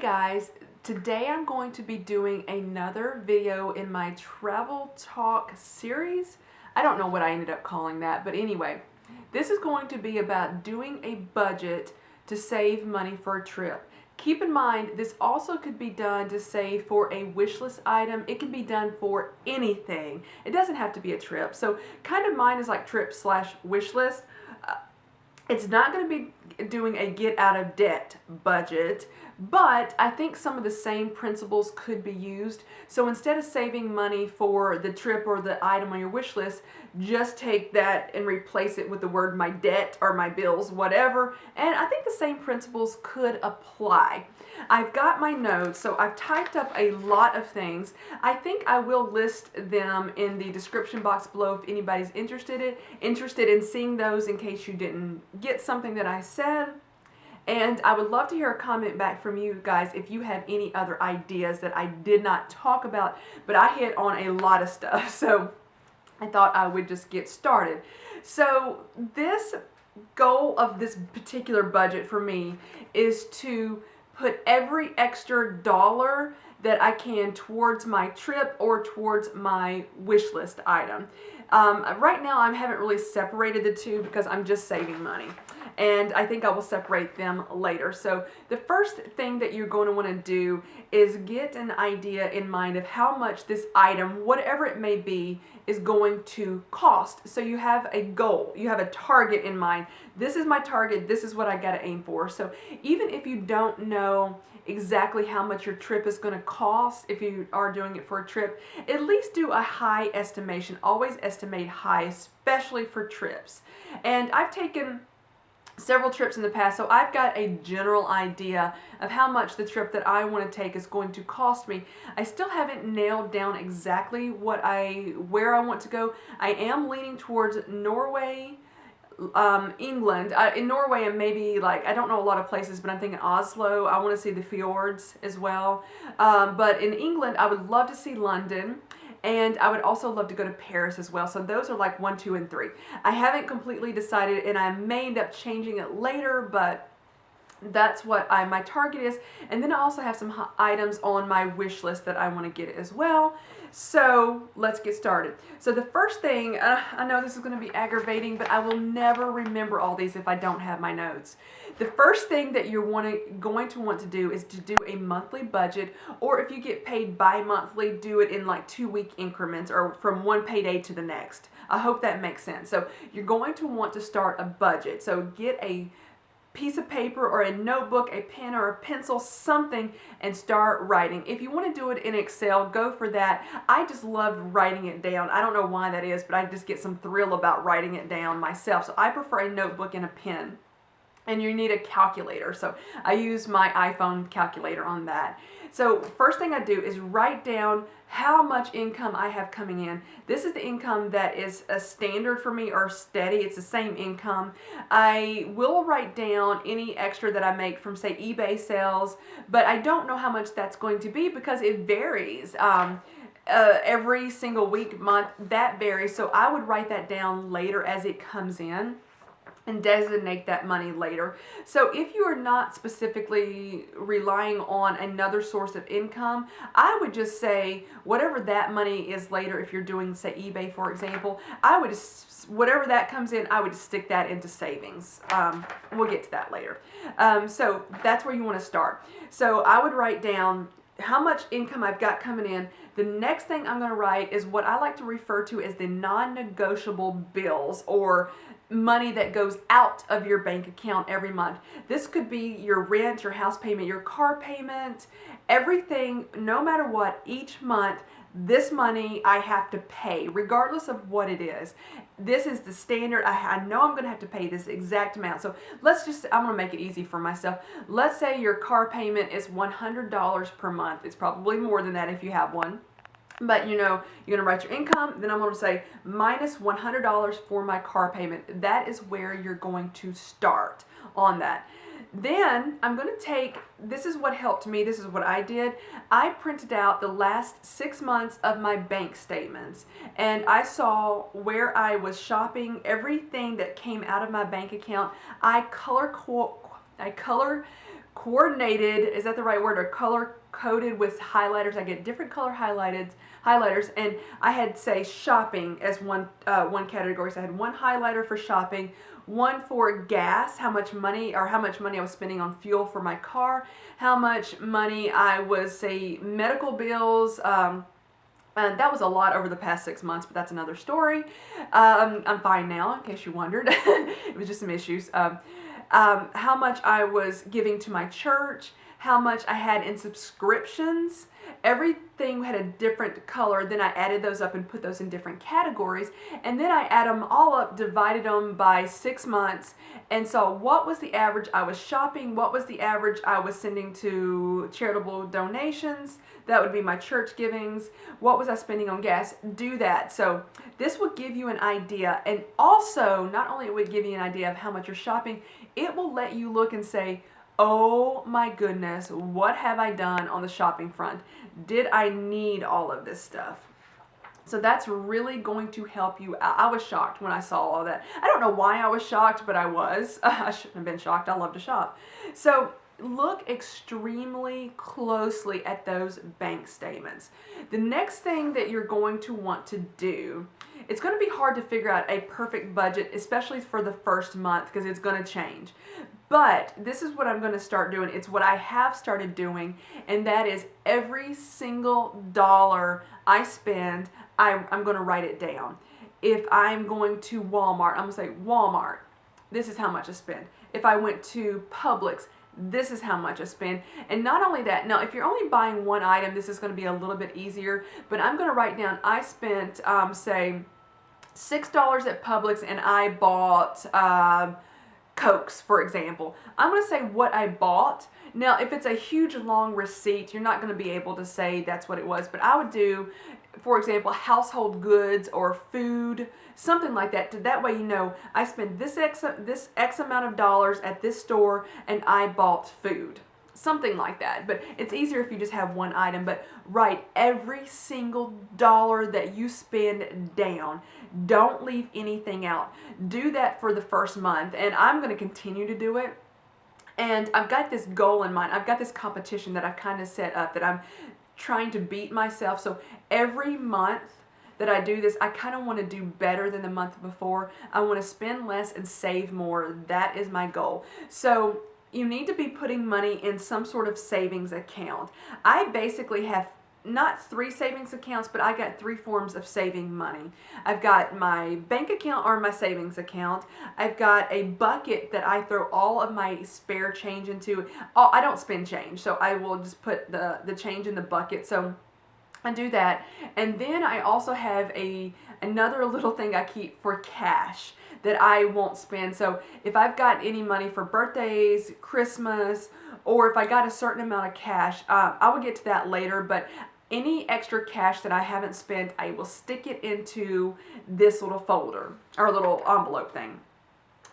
guys, today I'm going to be doing another video in my travel talk series. I don't know what I ended up calling that, but anyway, this is going to be about doing a budget to save money for a trip. Keep in mind, this also could be done to save for a wish list item. It can be done for anything. It doesn't have to be a trip. So kind of mine is like trip slash wish list. It's not going to be doing a get out of debt budget, but I think some of the same principles could be used. So instead of saving money for the trip or the item on your wish list, just take that and replace it with the word my debt or my bills, whatever. And I think the same principles could apply. I've got my notes, so I've typed up a lot of things. I think I will list them in the description box below if anybody's interested in seeing those in case you didn't get something that I said. And I would love to hear a comment back from you guys if you have any other ideas that I did not talk about, but I hit on a lot of stuff, so I thought I would just get started. So this goal of this particular budget for me is to put every extra dollar that I can towards my trip or towards my wish list item. Right now I haven't really separated the two because I'm just saving money, and I think I will separate them later. So the first thing that you're going to want to do is get an idea in mind of how much this item, whatever it may be, is going to cost. So you have a goal, you have a target in mind. This is my target, this is what I got to aim for. So even if you don't know exactly how much your trip is going to cost, if you are doing it for a trip, at least do a high estimation. Always estimate high, especially for trips. And I've taken several trips in the past, so I've got a general idea of how much the trip that I want to take is going to cost me. I still haven't nailed down exactly where I want to go. I am leaning towards Norway, England. In Norway, and maybe, like, I don't know a lot of places, but I'm thinking Oslo. I want to see the fjords as well. But in England, I would love to see London. And I would also love to go to Paris as well. So those are like 1, 2, and 3. I haven't completely decided, and I may end up changing it later, but that's what my target is. And then I also have some items on my wish list that I want to get as well. So let's get started. So the first thing, I know this is going to be aggravating, but I will never remember all these if I don't have my notes. The first thing that you're going to want to do is to do a monthly budget, or if you get paid bi-monthly, do it in like 2-week increments or from one payday to the next. I hope that makes sense. So you're going to want to start a budget. So get a piece of paper or a notebook, a pen or a pencil, something, and start writing. If you want to do it in Excel, go for that. I just love writing it down. I don't know why that is, but I just get some thrill about writing it down myself. So I prefer a notebook and a pen. And you need a calculator. So I use my iPhone calculator on that. So first thing I do is write down how much income I have coming in. This is the income that is a standard for me, or steady. It's the same income. I will write down any extra that I make from, say, eBay sales, but I don't know how much that's going to be because it varies. Every single week, month, that varies. So I would write that down later as it comes in and designate that money later. So if you are not specifically relying on another source of income, I would just say whatever that money is later. If you're doing, say, eBay, for example, I would just, whatever that comes in, I would stick that into savings. We'll get to that later. So that's where you want to start. So I would write down how much income I've got coming in. The next thing I'm going to write is what I like to refer to as the non-negotiable bills, or money that goes out of your bank account every month. This could be your rent, your house payment, your car payment, everything, no matter what, each month. This money I have to pay, regardless of what it is. This is the standard. I know I'm going to have to pay this exact amount. So I'm going to make it easy for myself. Let's say your car payment is $100 per month. It's probably more than that if you have one. But you know, you're going to write your income, then I'm going to say minus $100 for my car payment. That is where you're going to start on that. Then I'm going to take, this is what helped me, this is what I did. I printed out the last 6 months of my bank statements, and I saw where I was shopping, everything that came out of my bank account. I color coordinated, is that the right word, or color coded with highlighters. I get different color highlighters, and I had, say, shopping as one category. So I had one highlighter for shopping, one for gas, how much money I was spending on fuel for my car, how much money I was, say, medical bills. That was a lot over the past 6 months, but that's another story. I'm fine now, in case you wondered. It was just some issues. How much I was giving to my church, how much I had in subscriptions. Everything had a different color. Then I added those up and put those in different categories. And then I add them all up, divided them by 6 months, and saw what was the average I was shopping, what was the average I was sending to charitable donations. That would be my church givings. What was I spending on gas? Do that. So this will give you an idea. And also, not only it would give you an idea of how much you're shopping, it will let you look and say, oh my goodness, what have I done on the shopping front? Did I need all of this stuff? So that's really going to help you out. I was shocked when I saw all that. I don't know why I was shocked, but I was. I shouldn't have been shocked. I love to shop. So look extremely closely at those bank statements. The next thing that you're going to want to do, it's going to be hard to figure out a perfect budget, especially for the first month, because it's going to change. But this is what I'm going to start doing. It's what I have started doing, and that is every single dollar I spend, I'm going to write it down. If I'm going to Walmart, I'm going to say, Walmart, this is how much I spend. If I went to Publix, this is how much I spend. And not only that, now if you're only buying one item, this is going to be a little bit easier, but I'm going to write down, I spent, say, $6 at Publix, and I bought Cokes, for example. I'm going to say what I bought. Now, if it's a huge long receipt, you're not going to be able to say that's what it was, but I would do, for example, household goods or food, something like that. That way you know I spent this X amount of dollars at this store and I bought food. Something like that. But it's easier if you just have one item. But write every single dollar that you spend down. Don't leave anything out. Do that for the first month. And I'm going to continue to do it. And I've got this goal in mind. I've got this competition that I've kind of set up that I'm trying to beat myself. So every month that I do this, I kind of want to do better than the month before. I want to spend less and save more. That is my goal. So you need to be putting money in some sort of savings account. I basically have not 3 savings accounts, but I got 3 forms of saving money. I've got my bank account or my savings account. I've got a bucket that I throw all of my spare change into. Oh, I don't spend change, so I will just put the change in the bucket. So I do that. And then I also have another little thing I keep for cash that I won't spend. So if I've got any money for birthdays, Christmas, or if I got a certain amount of cash, I will get to that later, but any extra cash that I haven't spent, I will stick it into this little folder or little envelope thing.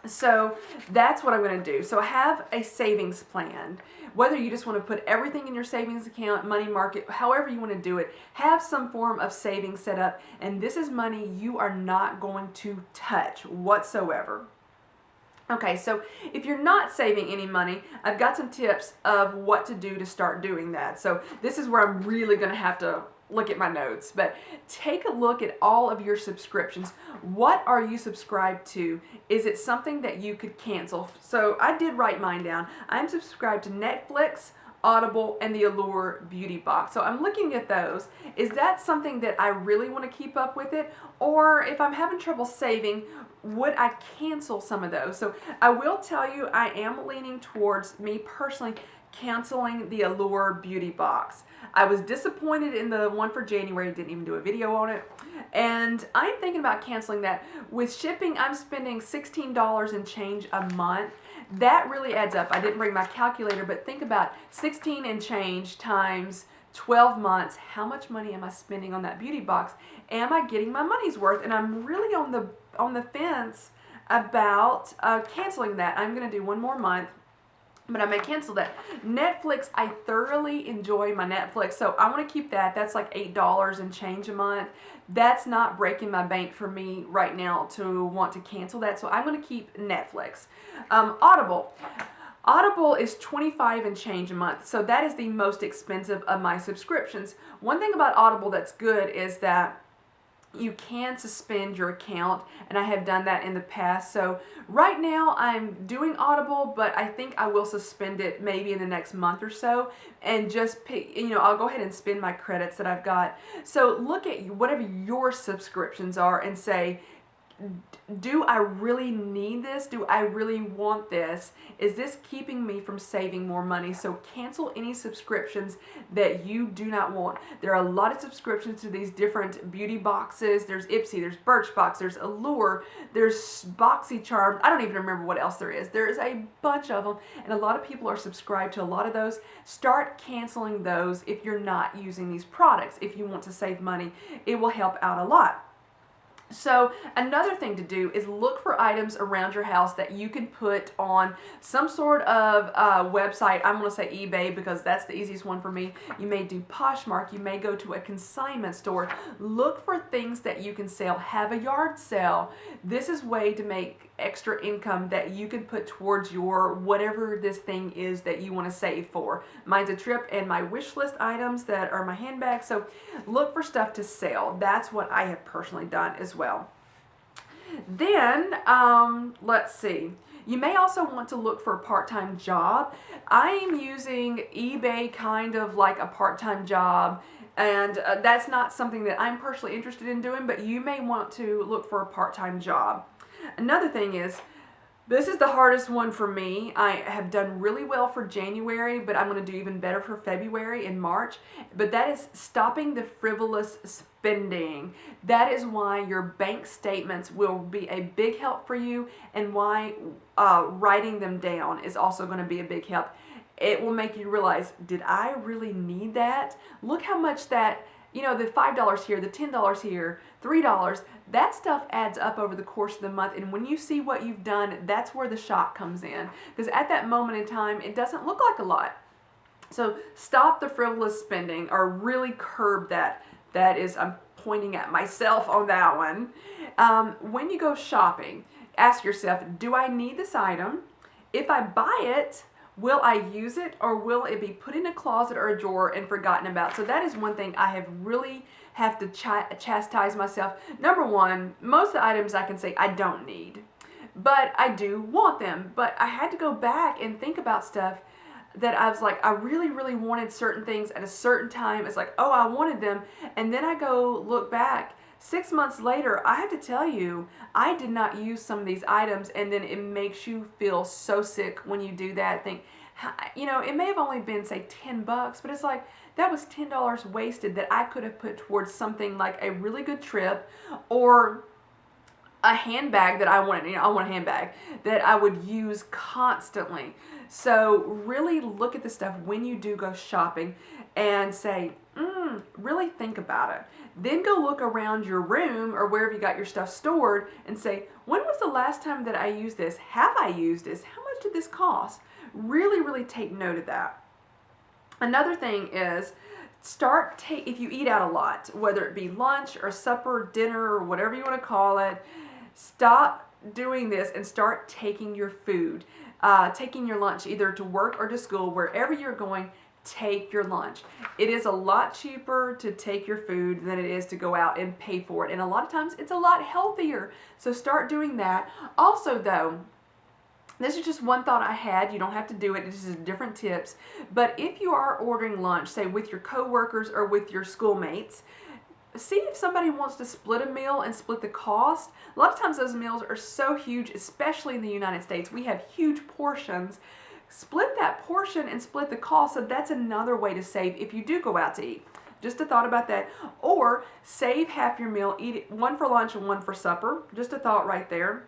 So that's what I'm going to do. So have a savings plan. Whether you just want to put everything in your savings account, money market, however you want to do it, have some form of savings set up. And this is money you are not going to touch whatsoever. Okay, so if you're not saving any money, I've got some tips of what to do to start doing that. So this is where I'm really going to have to look at my notes, but take a look at all of your subscriptions. What are you subscribed to? Is it something that you could cancel? So I did write mine down. I'm subscribed to Netflix, Audible, and the Allure Beauty Box. So I'm looking at those. Is that something that I really want to keep up with it? Or if I'm having trouble saving, would I cancel some of those? So I will tell you, I am leaning towards, me personally, canceling the Allure Beauty Box. I was disappointed in the one for January, didn't even do a video on it. And I'm thinking about canceling that. With shipping, I'm spending $16 and change a month. That really adds up. I didn't bring my calculator, but think about 16 and change times 12 months. How much money am I spending on that beauty box? Am I getting my money's worth? And I'm really on the fence about canceling that. I'm going to do one more month, but I may cancel that. Netflix, I thoroughly enjoy my Netflix, so I want to keep that. That's like $8 and change a month. That's not breaking my bank for me right now to want to cancel that, so I'm going to keep Netflix. Audible. Audible is $25 and change a month, so that is the most expensive of my subscriptions. One thing about Audible that's good is that you can suspend your account, and I have done that in the past. So right now I'm doing Audible, but I think I will suspend it maybe in the next month or so, and just pick, I'll go ahead and spend my credits that I've got. So look at whatever your subscriptions are and say, do I really need this? Do I really want this? Is this keeping me from saving more money? So cancel any subscriptions that you do not want. There are a lot of subscriptions to these different beauty boxes. There's Ipsy, there's Birchbox, there's Allure, there's BoxyCharm. I don't even remember what else there is. There is a bunch of them, and a lot of people are subscribed to a lot of those. Start canceling those if you're not using these products. If you want to save money, it will help out a lot. So another thing to do is look for items around your house that you can put on some sort of website. I'm going to say eBay because that's the easiest one for me. You may do Poshmark. You may go to a consignment store. Look for things that you can sell. Have a yard sale. This is a way to make extra income that you can put towards your whatever this thing is that you want to save for. Mine's a trip and my wish list items that are my handbag. So look for stuff to sell. That's what I have personally done as well. Then let's see. You may also want to look for a part-time job. I am using eBay kind of like a part-time job, and that's not something that I'm personally interested in doing, but you may want to look for a part-time job. Another thing is, this is the hardest one for me. I have done really well for January, but I'm going to do even better for February and March. But that is stopping the frivolous spending. That is why your bank statements will be a big help for you, and why writing them down is also going to be a big help. It will make you realize, did I really need that? Look how much that, the $5 here, the $10 here, $3, that stuff adds up over the course of the month. And when you see what you've done, that's where the shock comes in. Because at that moment in time, it doesn't look like a lot. So stop the frivolous spending, or really curb that. That is, I'm pointing at myself on that one. When you go shopping, ask yourself, do I need this item? If I buy it, will I use it, or will it be put in a closet or a drawer and forgotten about? So that is one thing I have to chastise myself. Number one, most of the items I can say I don't need, but I do want them. But I had to go back and think about stuff that I was like, I really, really wanted certain things at a certain time. It's like, oh, I wanted them. And then I go look back 6 months later, I have to tell you, I did not use some of these items, and then it makes you feel so sick when you do that. Think, it may have only been, say, $10, but it's like, that was $10 wasted that I could have put towards something like a really good trip, or a handbag that I wanted. I want a handbag that I would use constantly. So really look at the stuff when you do go shopping and say, really think about it. Then go look around your room or wherever you got your stuff stored and say, when was the last time that I used this? Have I used this? How much did this cost? Really, really take note of that. Another thing is, if you eat out a lot, whether it be lunch or supper, dinner, or whatever you want to call it, stop doing this and start taking your food, taking your lunch either to work or to school, wherever you're going. Take your lunch. It is a lot cheaper to take your food than it is to go out and pay for it. And a lot of times it's a lot healthier. So start doing that. Also though, this is just one thought I had. You don't have to do it. This is different tips. But if you are ordering lunch, say with your coworkers or with your schoolmates, see if somebody wants to split a meal and split the cost. A lot of times those meals are so huge, especially in the United States. We have huge portions. Split that portion and split the cost. So that's another way to save if you do go out to eat. Just a thought about that. Or save half your meal, eat it, one for lunch and one for supper. Just a thought right there.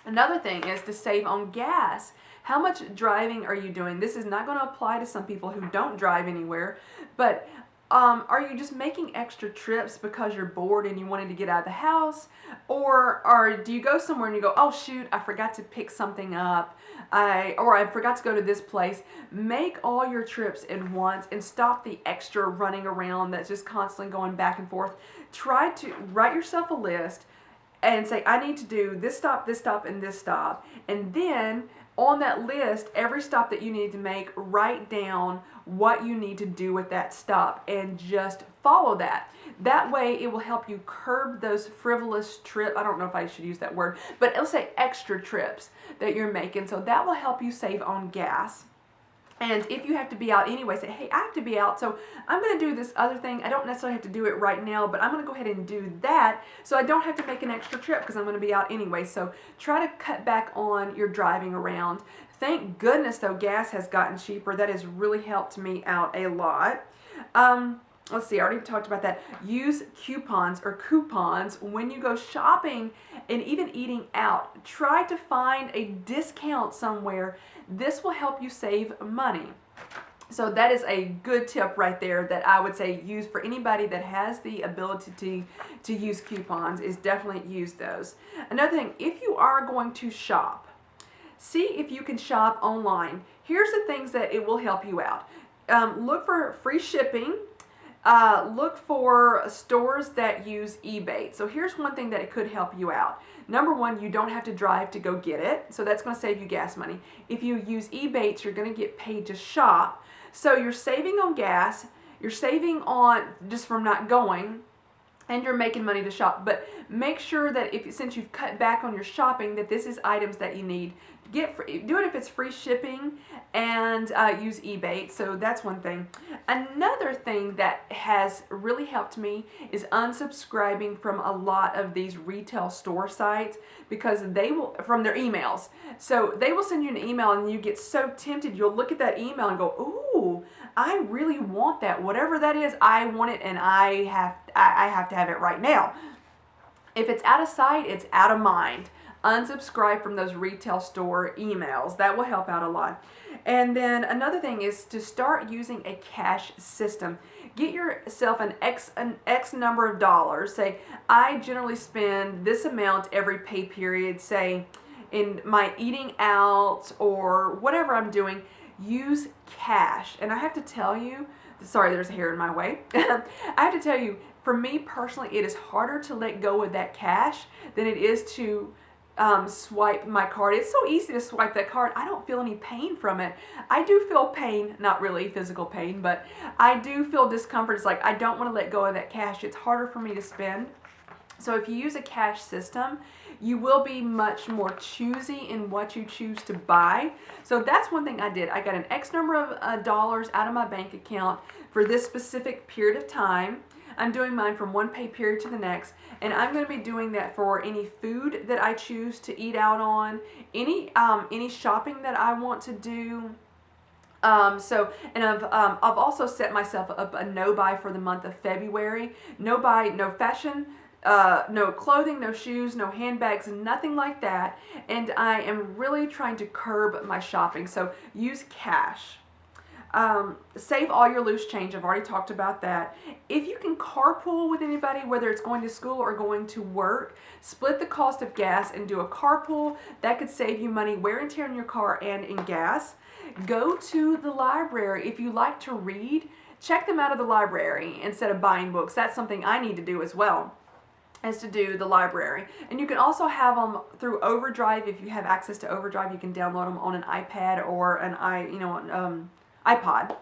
Another thing is to save on gas. How much driving are you doing? This is not going to apply to some people who don't drive anywhere, but are you just making extra trips because you're bored and you wanted to get out of the house? Or do you go somewhere and you go, oh shoot, I forgot to pick something up, or I forgot to go to this place. Make all your trips at once and stop the extra running around that's just constantly going back and forth. Try to write yourself a list and say, I need to do this stop, and this stop. And then on that list, every stop that you need to make, write down what you need to do with that stop and just follow that. That way it will help you curb those frivolous trips. I don't know if I should use that word, but let's say extra trips that you're making. So that will help you save on gas. And if you have to be out anyway, say, hey, I have to be out, so I'm going to do this other thing. I don't necessarily have to do it right now, but I'm going to go ahead and do that so I don't have to make an extra trip because I'm going to be out anyway. So try to cut back on your driving around. Thank goodness, though, gas has gotten cheaper. That has really helped me out a lot. Let's see, I already talked about that. Use coupons when you go shopping and even eating out. Try to find a discount somewhere. This will help you save money. So that is a good tip right there that I would say use for anybody that has the ability to use coupons, is definitely use those. Another thing, if you are going to shop, see if you can shop online. Here's the things that it will help you out. Look for free shipping. Look for stores that use eBay. So here's one thing that it could help you out. Number one, you don't have to drive to go get it. So that's going to save you gas money. If you use eBay, you're going to get paid to shop. So you're saving on gas. You're saving on just from not going. And you're making money to shop. But make sure that since you've cut back on your shopping, that this is items that you need. Do it if it's free shipping, and use eBay. So that's one thing. Another thing that has really helped me is unsubscribing from a lot of these retail store sites, because they will, from their emails. So they will send you an email and you get so tempted, you'll look at that email and go, ooh, I really want that. Whatever that is, I want it, and I have to have it right now. If it's out of sight, it's out of mind. Unsubscribe from those retail store emails. That will help out a lot. And then another thing is to start using a cash system. Get yourself an X number of dollars. Say, I generally spend this amount every pay period, say in my eating out or whatever I'm doing. Use cash. And I have to tell you, sorry, there's hair in my way. I have to tell you, for me personally, it is harder to let go of that cash than it is to swipe my card. It's so easy to swipe that card. I don't feel any pain from it. I do feel pain, not really physical pain, but I do feel discomfort. It's like I don't want to let go of that cash. It's harder for me to spend. So if you use a cash system, you will be much more choosy in what you choose to buy. So that's one thing I did. I got an X number of dollars out of my bank account for this specific period of time. I'm doing mine from one pay period to the next, and I'm going to be doing that for any food that I choose to eat out on, any shopping that I want to do. I've also set myself up a no buy for the month of February. No buy, no fashion, no clothing, no shoes, no handbags, nothing like that. And I am really trying to curb my shopping. So use cash. Save all your loose change. I've already talked about that. If you can carpool with anybody, whether it's going to school or going to work, split the cost of gas and do a carpool. That could save you money, wear and tear in your car and in gas. Go to the library. If you like to read, check them out of the library instead of buying books. That's something I need to do as well, is to do the library. And you can also have them through Overdrive. If you have access to Overdrive, you can download them on an iPad or an iPod.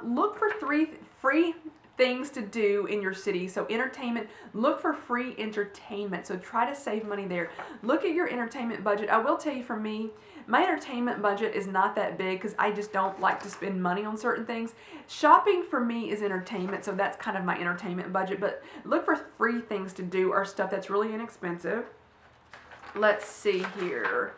Look for 3 free things to do in your city. So entertainment, look for free entertainment. So try to save money there. Look at your entertainment budget. I will tell you, for me, my entertainment budget is not that big because I just don't like to spend money on certain things. Shopping for me is entertainment, so that's kind of my entertainment budget. But look for free things to do or stuff that's really inexpensive. Let's see here.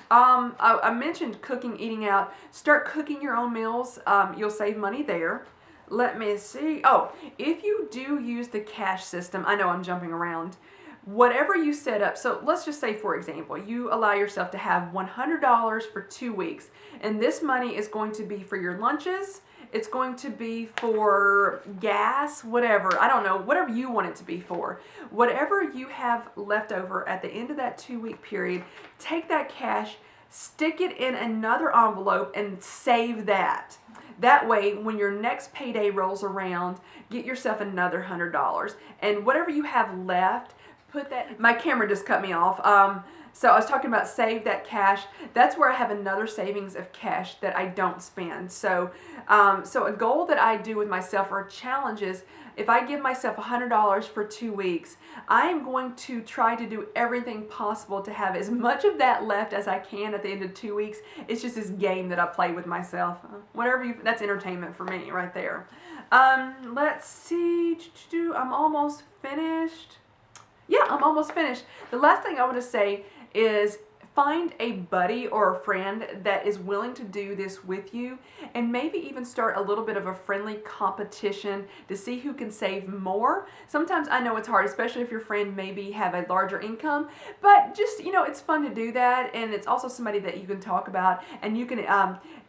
I mentioned cooking, eating out. Start cooking your own meals. You'll save money there. Let me see. Oh, if you do use the cash system, I know I'm jumping around. Whatever you set up, so let's just say, for example, you allow yourself to have $100 for 2 weeks, and this money is going to be for your lunches. It's going to be for gas, whatever. I don't know, whatever you want it to be for. Whatever you have left over at the end of that 2-week period, take that cash, stick it in another envelope, and save that. That way, when your next payday rolls around, get yourself another $100. And whatever you have left, put that. My camera just cut me off. So I was talking about save that cash. That's where I have another savings of cash that I don't spend. So, so a goal that I do with myself, or challenges, if I give myself $100 for 2 weeks, I am going to try to do everything possible to have as much of that left as I can at the end of 2 weeks. It's just this game that I play with myself. That's entertainment for me right there. Let's see. I'm almost finished. Yeah, I'm almost finished. The last thing I want to say is find a buddy or a friend that is willing to do this with you, and maybe even start a little bit of a friendly competition to see who can save more. Sometimes I know it's hard, especially if your friend maybe have a larger income, but just, you know, it's fun to do that, and it's also somebody that you can talk about, and you can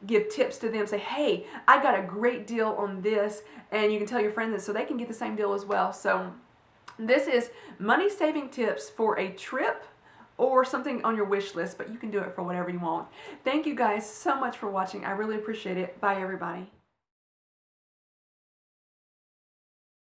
give tips to them. Say, hey, I got a great deal on this, and you can tell your friend this so they can get the same deal as well. So this is money saving tips for a trip or something on your wish list, but you can do it for whatever you want. Thank you guys so much for watching. I really appreciate it. Bye, everybody.